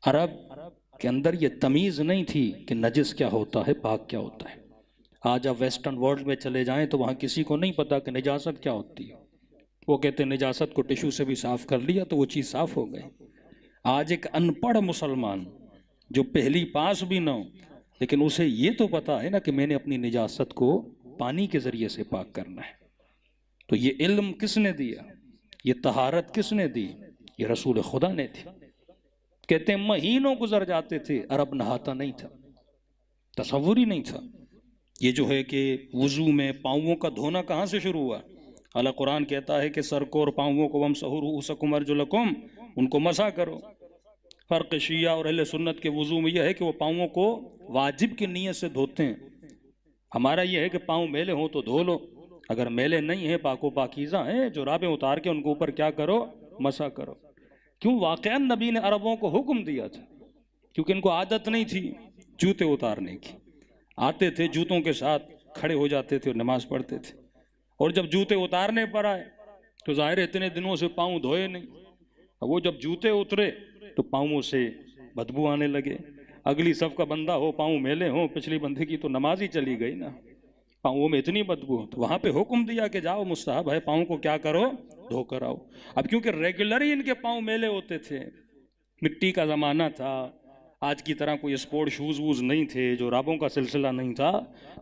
عرب کے اندر یہ تمیز نہیں تھی کہ نجس کیا ہوتا ہے، پاک کیا ہوتا ہے۔ آج آپ ویسٹرن ورلڈ میں چلے جائیں تو وہاں کسی کو نہیں پتا کہ نجاست کیا ہوتی ہے۔ وہ کہتے ہیں نجاست کو ٹشو سے بھی صاف کر لیا تو وہ چیز صاف ہو گئی۔ آج ایک ان پڑھ مسلمان جو پہلی پاس بھی نہ ہو، لیکن اسے یہ تو پتا ہے نا کہ میں نے اپنی نجاست کو پانی کے ذریعے سے پاک کرنا ہے۔ تو یہ علم کس نے دیا؟ یہ طہارت کس نے دی؟ یہ رسول خدا نے دی۔ کہتے ہیں مہینوں گزر جاتے تھے، عرب نہاتا نہیں تھا، تصور ہی نہیں تھا۔ یہ جو ہے کہ وضو میں پاؤں کا دھونا کہاں سے شروع ہوا؟ اللہ قرآن کہتا ہے کہ سر کو اور پاؤں کو وَامْسَحُوا رُؤُوسَكُمْ وَأَرْجُلَكُمْ، ان کو مسح کرو۔ فرق شیعہ اور اہل سنت کے وضو میں یہ ہے کہ وہ پاؤں کو واجب کی نیت سے دھوتے ہیں۔ ہمارا یہ ہے کہ پاؤں میلے ہوں تو دھو لو، اگر میلے نہیں ہیں، پاک و پاکیزہ ہیں، جرابیں اتار کے ان کے اوپر کیا کرو؟ مسح کرو۔ کیوں؟ واقعاً نبی نے عربوں کو حکم دیا تھا، کیونکہ ان کو عادت نہیں تھی جوتے اتارنے کی۔ آتے تھے جوتوں کے ساتھ کھڑے ہو جاتے تھے اور نماز پڑھتے تھے، اور جب جوتے اتارنے پر آئے تو ظاہر اتنے دنوں سے پاؤں دھوئے نہیں، وہ جب جوتے اترے تو پاؤں سے بدبو آنے لگے۔ اگلی صف کا بندہ ہو، پاؤں میلے ہوں، پچھلی بندے کی تو نماز ہی چلی گئی نا، پاؤں میں اتنی بدبو۔ تو وہاں پہ حکم دیا کہ جاؤ، مستحب ہے، پاؤں کو کیا کرو؟ دھو کر آؤ۔ اب کیونکہ ریگولر ہی ان کے پاؤں میلے ہوتے تھے، مٹی کا زمانہ تھا، آج کی طرح کوئی اسپورٹ شوز ووز نہیں تھے، جو رابوں کا سلسلہ نہیں تھا،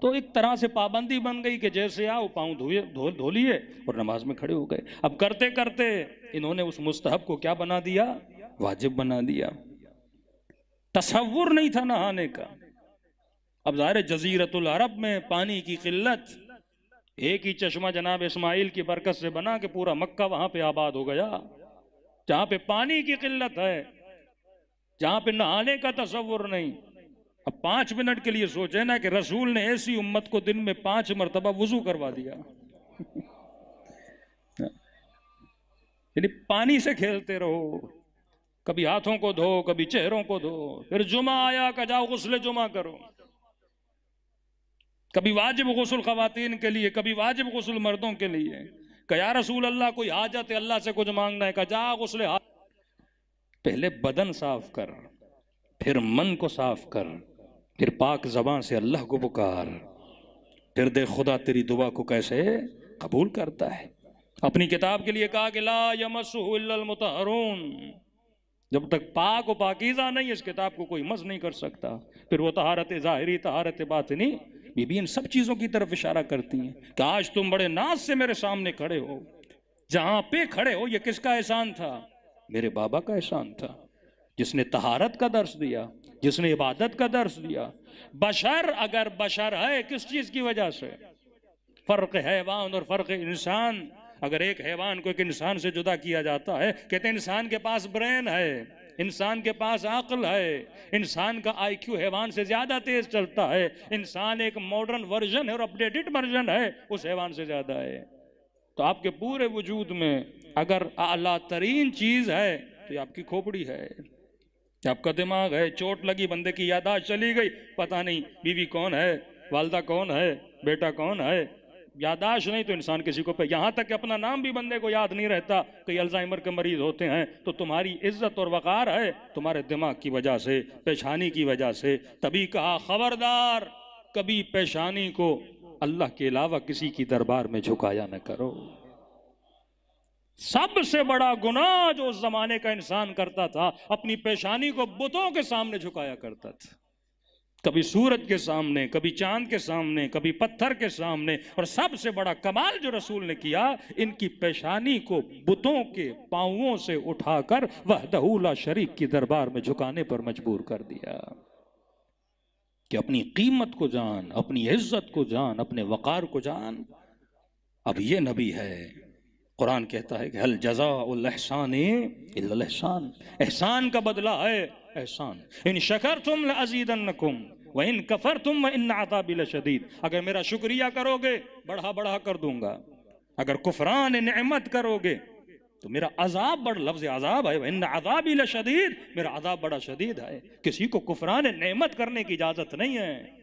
تو ایک طرح سے پابندی بن گئی کہ جیسے آؤ پاؤں دھو لیے اور نماز میں کھڑے ہو گئے۔ اب کرتے کرتے انہوں نے اس مستحب کو کیا بنا دیا؟ واجب بنا دیا۔ تصور نہیں تھا نہانے کا۔ اب ظاہر جزیرت العرب میں پانی کی قلت، ایک ہی چشمہ جناب اسماعیل کی برکت سے بنا کہ پورا مکہ وہاں پہ آباد ہو گیا، جہاں پہ پانی کی قلت ہے، جہاں پہ نہانے کا تصور نہیں۔ اب 5 منٹ کے لیے سوچیں نا کہ رسول نے ایسی امت کو دن میں 5 مرتبہ وضو کروا دیا، یعنی پانی سے کھیلتے رہو، کبھی ہاتھوں کو دھو، کبھی چہروں کو دھو، پھر جمعہ آیا کہ جاؤ غسل جمعہ کرو، کبھی واجب غسل خواتین کے لیے، کبھی واجب غسل مردوں کے لیے، کہ یا رسول اللہ کوئی حاجت ہے، اللہ سے کچھ مانگنا ہے، کہ جا غسل حاجت۔ پہلے بدن صاف کر، پھر من کو صاف کر، پھر پاک زبان سے اللہ کو پکار، پھر دیکھ خدا تیری دعا کو کیسے قبول کرتا ہے۔ اپنی کتاب کے لیے کہا کہ لا یمسہ الا المطہرون، جب تک پاک و پاکیزہ نہیں اس کتاب کو کوئی مس نہیں کر سکتا۔ پھر وہ طہارت ظاہری، طہارت باطنی، بی ان سب چیزوں کی طرف اشارہ کرتی ہیں کہ آج تم بڑے ناز سے میرے سامنے کھڑے ہو، جہاں پہ کھڑے ہو یہ کس کا احسان تھا؟ میرے بابا کا احسان تھا، جس نے طہارت کا درس دیا، جس نے عبادت کا درس دیا۔ بشر اگر بشر ہے کس چیز کی وجہ سے؟ فرق حیوان اور فرق انسان۔ اگر ایک حیوان کو ایک انسان سے جدا کیا جاتا ہے، کہتے ہیں انسان کے پاس برین ہے، انسان کے پاس عقل ہے، انسان کا آئی کیو حیوان سے زیادہ تیز چلتا ہے، انسان ایک ماڈرن ورژن ہے اور اپڈیٹڈ ورژن ہے، اس حیوان سے زیادہ ہے۔ تو آپ کے پورے وجود میں اگر اعلیٰ ترین چیز ہے تو یہ آپ کی کھوپڑی ہے، یہ آپ کا دماغ ہے۔ چوٹ لگی، بندے کی یادداشت چلی گئی، پتہ نہیں بیوی کون ہے، والدہ کون ہے، بیٹا کون ہے، یادداشت نہیں تو انسان کسی کو یہاں تک کہ اپنا نام بھی بندے کو یاد نہیں رہتا۔ کئی الزائمر کے مریض ہوتے ہیں تو تمہاری عزت اور وقار ہے تمہارے دماغ کی وجہ سے، پیشانی کی وجہ سے۔ تبھی کہا خبردار، کبھی پیشانی کو اللہ کے علاوہ کسی کی دربار میں جھکایا نہ کرو۔ سب سے بڑا گناہ جو اس زمانے کا انسان کرتا تھا، اپنی پیشانی کو بتوں کے سامنے جھکایا کرتا تھا، کبھی سورج کے سامنے، کبھی چاند کے سامنے، کبھی پتھر کے سامنے۔ اور سب سے بڑا کمال جو رسول نے کیا، ان کی پیشانی کو بتوں کے پاؤں سے اٹھا کر وحدہ لا شریک کی دربار میں جھکانے پر مجبور کر دیا کہ اپنی قیمت کو جان، اپنی عزت کو جان، اپنے وقار کو جان۔ اب یہ نبی ہے۔ قرآن کہتا ہے کہ هل جزاء الاحسان الا الاحسان، احسان کا بدلہ ہے احسان۔ ان شکرتم لازیدنکم وان کفرتم وان عذابی لشدید، اگر میرا شکریہ کرو گے بڑھا بڑھا کر دوں گا، اگر کفران نعمت کرو گے تو میرا عذاب بڑا، لفظ عذاب ہے، وان عذابی لشدید، میرا عذاب بڑا شدید ہے۔ کسی کو کفران نعمت کرنے کی اجازت نہیں ہے۔